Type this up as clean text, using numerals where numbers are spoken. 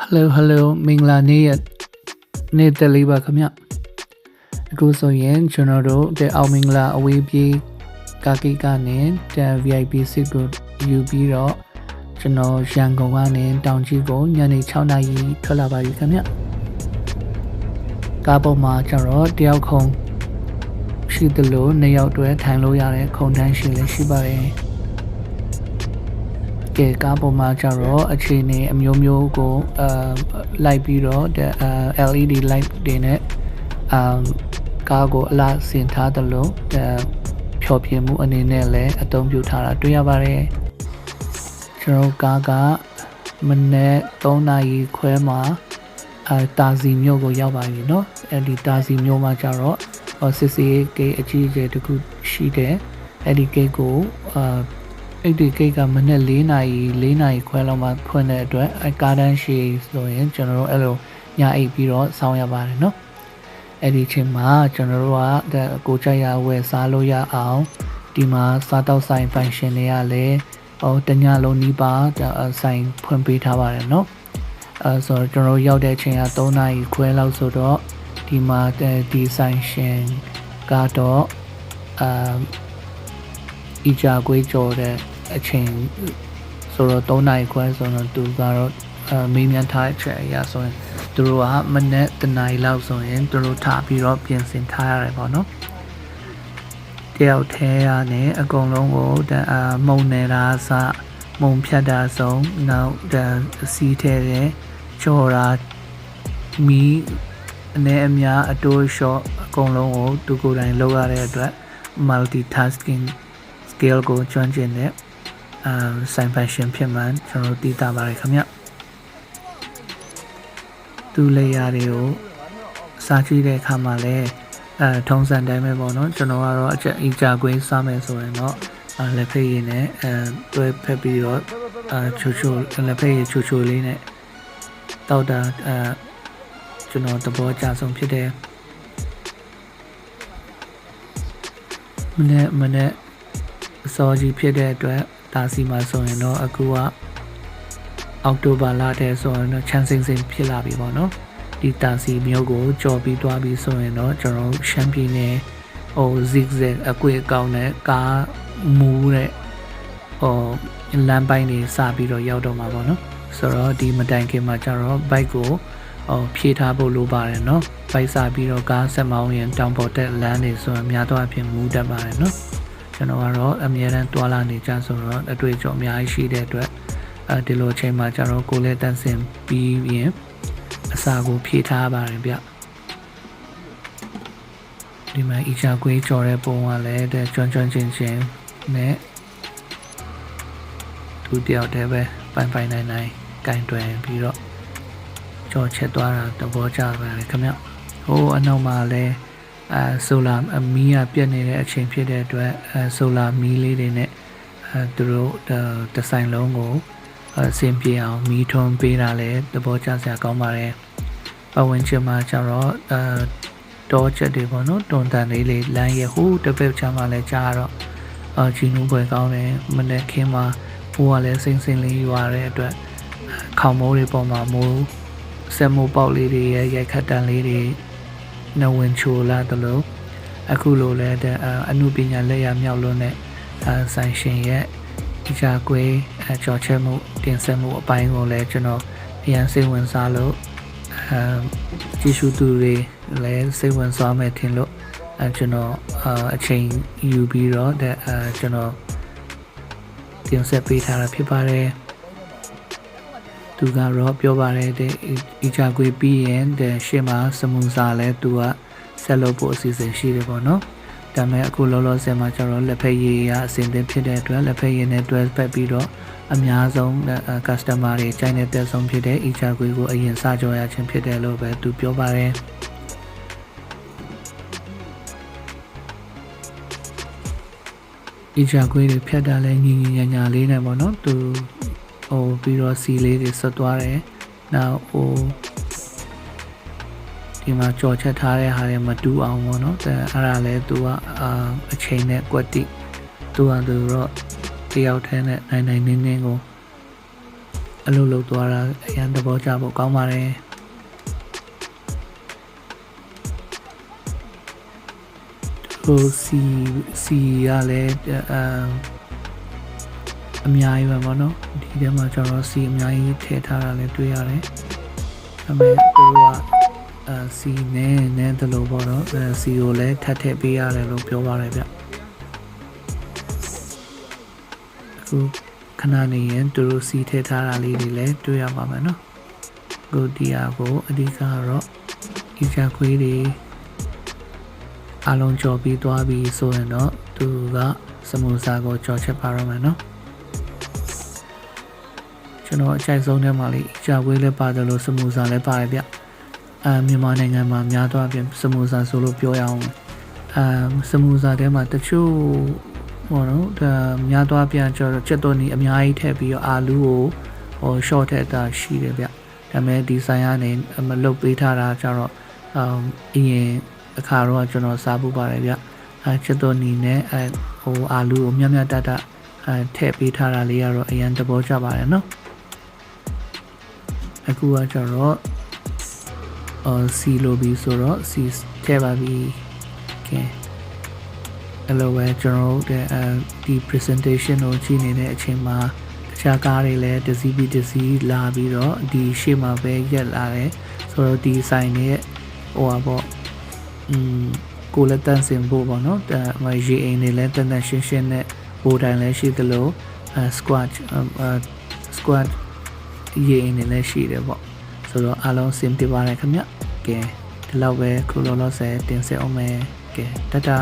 Hello မင်္ဂလာနေ့ရက်နေ့တက်လေးပါခင်ဗျအခုဆိုရင်ကျွန်တော်တို့တဲ့အောင်မင်္ဂလာအဝေးပြေးကာကိကနေတဲ့ VIP 6ကိုယူပြီးတော့ကျွန်တော်ရန်ကုန်ကနေတောင်ကြီးကိုညနေ6နာရီထွက်လာပါပြီခင်ဗျကားပေါ်မှာကျတော့တယောက်ခုံရှိသလိုနှစ်ယောက်တွဲထိုင်လို့ရတဲ့ခုံတန်းရှိလည်းရှိပါတယ်ကဲကားပေါ်မှာကျတော့အခြေအနေအမျိုးမျိုးကိုလိုက်ပြီးတော့LED light တွေနဲ့ကားကိုအလားဆင်ထားသလိုဖြောပြမှုအနေနဲ့လည်းအသုံးပြုထားတာတွေ့ရပါတယ်ကျွန်တော်ကားကမနေ့3နာရီခွဲမှာတာစီမြို့ကိုရောက်ပါပြီเนาะအဲဒီတာစီမြို့မှာကျတော့စစ်စေးဂိတ်အကြီးအကျယ်တစ်ခုရှိတယ်အဲဒီဂိတ်ကိုအဲ့ဒီဂိတ်ကမနေ့4နာရီခွဲလောက်မှဖွင့်တဲ့အတွက်ကားတန်းရှိဆိုရင်ကျွန်တော်တို့အဲ့လိုညအိပ်ပြီးတော့စောင်းရပါတယ်เนาะအဲ့ဒီချိန်မှာကျွန်တော်တို့ကကိုကြိုက်ရဝယ်စားလို့ရအောင်ဒီမှာစားတောက်ဆိုင် function တွေကလည်းတညလုံးနီးပါဆိုင်ဖွင့်ပေးထားပါတယ်เนาะဆိုတော့ကျွန်တော်ရောက်တဲ့အချိန်က3နာရီခွဲလောက်ဆိုတော့ဒီမှာဒီဆိုင်ရှင်ကတော့ဤကြကွေးကြော်တဲ့အချိန်ဆိုတော့3နာရီခွဲဆိုတော့သူကတော့မေးမြန်းထားတဲ့အချက်အရာဆိုရင်သူတို့ကမနေ့တနာရီလောက်ဆိုရင်သူတို့ထားပြီးတော့ပြင်ဆင်ထားရတယ်ပေါ့နော်တယောက်ထဲကနေအကုန်လုံးကိုမုံနေတာစမုံဖြတ်တာဆုံးနောက်စီးထဲတဲ့ကြော်တာမီးအနေအများအတိုးလျှော့အကုန်လုံးကိုသူကိုယ်တိုင်လုပ်ရတဲ့အတွက် multitasking skill ကိုကျွမ်းကျင်တဲ့ဆိုင်ဖန်ရှင်ဖြစ်မှန်ကျွန်တော်သိတာပါတယ်ခင်ဗျသူလေယာတွေကိုစားကြည့်တဲ့အခါမှာလည်းထုံးစံတိုင်းပဲပေါ့နော်ကျွန်တော်ကတော့အကြကွင်းစားမယ်ဆိုရင်တော့လက်ဖက်ရည်နဲ့တွဲဖက်ပြီးတော့ချိုလက်ဖက်ရည်ချိုလေးနဲ့တောက်တာကျွန်တော်သဘောကျဆုံးဖြစ်တယ်မနေ့အစောကြီးဖြစ်တဲ့အတွက်ဒါစီမှာဆိုရင်တော့အခုကအောက်တိုဘာလတည်းဆိုရင်တော့ချမ်းစင်ဖြစ်လာပြီပေါ့နော်ဒီတာစီမျိုးကိုကြော်ပြီးသွားပြီးဆိုရင်တော့ကျွန်တော်ရှမ်းပြည်နယ်zigzag အကွေအကောင်းနဲ့ကားမူးတဲ့လမ်းပိုင်းတွေစပြီးတော့ရောက်တော့မှာပေါ့နော်ဆိုတော့ဒီမတိုင်ခင်မှာကျတော့ bike ကိုဖြည့်ထားဖို့လိုပါတယ်เนาะဘိုက်စားပြီးတော့ကားဆက်မောင်းရင်တောင်ပေါ်တက်လမ်းတွေဆိုရင်များသောအားဖြင့်မူးတတ်ပါတယ်เนาะကျွန်တော်ကတော့အမြဲတမ်းတွာလာနေကြဆိုတော့အတွေ့အကြုံအများကြီးရှိတဲ့အတွက်ဒီလိုအချိန်မှာကျတော့ကိုယ်လည်းတန်းစင်ပြီးရင်အစာကိုဖြည့်ထားပါတယ်ဗျဒီမှာအီချာကွေးကြော်တဲ့ပုံကလည်းကျွမ်းချင်းနဲ့သူတယောက်တည်းပဲပိုင်နိုင်ကင်တွယ်ပြီးတော့ကြော်ချက်သွားတာသဘောကျပါတယ်ခင်ဗျဟိုအနောက်မှာလည်းဆိုလာမီးကပြတ်နေတဲ့အချိန်ဖြစ်တဲ့အတွက်ဆိုလာမီးလေးတွေနဲ့သူတို့ဒီဇိုင်းလုံးကိုအဆင်ပြေအောင်မီးထွန်းပေးတာလည်းသဘောကျစရာကောင်းပါတယ်ပတ်ဝန်းကျင်မှာကျတော့တောချက်တွေပေါ့နော်တွန်တန်လေးလမ်းရဲ့ဟိုတစ်ပတ်ချမ်းမှာလည်းကြားတော့ဂျီနူးပွဲကောင်းတယ်မနေ့ခင်းမှာဘိုးကလည်းစိမ့်လေးရွာတဲ့အတွက်ခေါင်မိုးတွေပေါ်မှာမိုးဆက်မိုးပေါက်လေးတွေရဲ့ရိုက်ခတ်တန်လေးတွေနဝင်ချိုလာတယ်လို့အခုလိုလဲအမှုပညာလက်ရမြောက်လို့နဲ့ဆိုင်ရှင်ရဲ့အကြကွေးကြော်ချက်မှုတင်ဆက်မှုအပိုင်းကိုလည်းကျွန်တော်အရင်စိတ်ဝင်စားလို့ကြည့်ရှုသူတွေလည်းစိတ်ဝင်စားမယ်ထင်လို့ကျွန်တော်အချိန်ယူပြီးတော့ကျွန်တော်တင်ဆက်ပေးထားတာဖြစ်ပါတယ်သူကတော့ပြောပါတယ်အကြကွေးပြီးရင်ရှေ့မှာစမူစာလဲသူကဆက်လုပ်ဖို့အစီအစဉ်ရှိတယ်ပေါ့နော်ဒါပေမဲ့အခုလောလောဆယ်မှာကျတော့လက်ဖက်ရည်ရအစဉ်သင်းဖြစ်တဲ့အတွက်လက်ဖက်ရည်နဲ့တွဲဖက်ပြီးတော့အများဆုံး customer တွေကြိုက်နေတဲ့ဆုံးဖြစ်တဲ့အကြကွေးကိုအရင်စကြောရခြင်းဖြစ်တယ်လို့ပဲသူပြောပါတယ်အကြကွေးတွေဖြတ်တာလဲညီညာလေးနဲ့ပေါ့နော်သူပြီးတော့စီလေးတွေဆွတ်သွားတယ်နောက်ဒီမှာကြော်ချက်ထားတဲ့ဟာတွေမတူအောင်ပေါ့နော်အဲ့ဒါလဲသူကအချိန်နဲ့ကွက်တိသူတော့တယောက်တည်းနဲ့နိုင်ကို အလုပ်လုပ်သွားတာအရန်သဘောကျဖို့ကောင်းပါတယ်ဟိုစီရလည်းအများကြီးပဲပေါ့နော်ဒီထဲမှာကျွန်တော်စီအများကြီးထည့်ထားတာလည်းတွေ့ရတယ်ဒါပေမဲ့သူတို့ကစီနဲ့တလို့ပေါ့နော်စီကိုလည်းထပ်ထည့်ပေးရတယ်လို့ပြောပါတယ်ဗျအခုခဏနေရင်သူတို့စီထည့်ထားတာလေးတွေလည်းတွေ့ရပါမယ်နော်အခုဒီဟာကိုအဓိကတော့ဒီချခွေးတွေအလုံးကြော်ပြီးသွားပြီးဆိုရင်တော့သူကစမူစာကိုကြော်ချက်ပါတော့မယ်နော်ကျွန်တော်အကြိုက်ဆုံးထဲမှာလေးကြာခွေးလည်းပါတယ်လို့စမူစာလည်းပါတယ်ဗျမြန်မာနိုင်ငံမှာများသောအားဖြင့်စမူစာဆိုလို့ပြောရအောင်စမူစာထဲမှာတချို့ဘောနော်ဒါများသောအားဖြင့်ကျွန်တော်ချက်သွန်နီအများကြီးထည့်ပြီးတော့အာလူးကိုshort ထည့်တာရှိတယ်ဗျဒါပေမဲ့ဒီဆိုင်ကနေမလုတ်ပေးထားတာကျတော့အရင်အခါတော့ကျွန်တော်စားဖို့ပါတယ်ဗျချက်သွန်နီနဲ့အာလူးကိုမြတ်တထည့်ပေးထားတာလေးကတော့အရင်သဘောကျပါတယ်နော်အခုကကျတော့စီလိုပြီးဆိုတော့စီထည့်ပါပြီကဲအဲ့လိုပဲကျွန်တော်တို့ဒီ presentation ကိုကြည့်နေတဲ့အချိန်မှာတခြားကားတွေလည်းတစ်စီးပြီးတစ်စီးလာပြီးတော့ဒီရှေ့မှာပဲရက်လာတယ်ဆိုတော့ဒီဆိုင်ရဲ့ဟိုပါပေါ့ကိုလက်တန်းစင်ဖို့ပေါ့နော်ရေအိမ်တွေလည်းတန်ရှင်းနဲ့ဘိုးတိုင်းလည်းရှိသလိုsquat ရေအိမ်တွေလည်းရှိတယ်ပေါ့ဆိုတော့အားလုံးစင်ပြပါတယ်ခင်ဗျကဲဒီလောက်ပဲခုလောလောဆယ်တင်ဆက်အောင်မယ်ကဲတတာ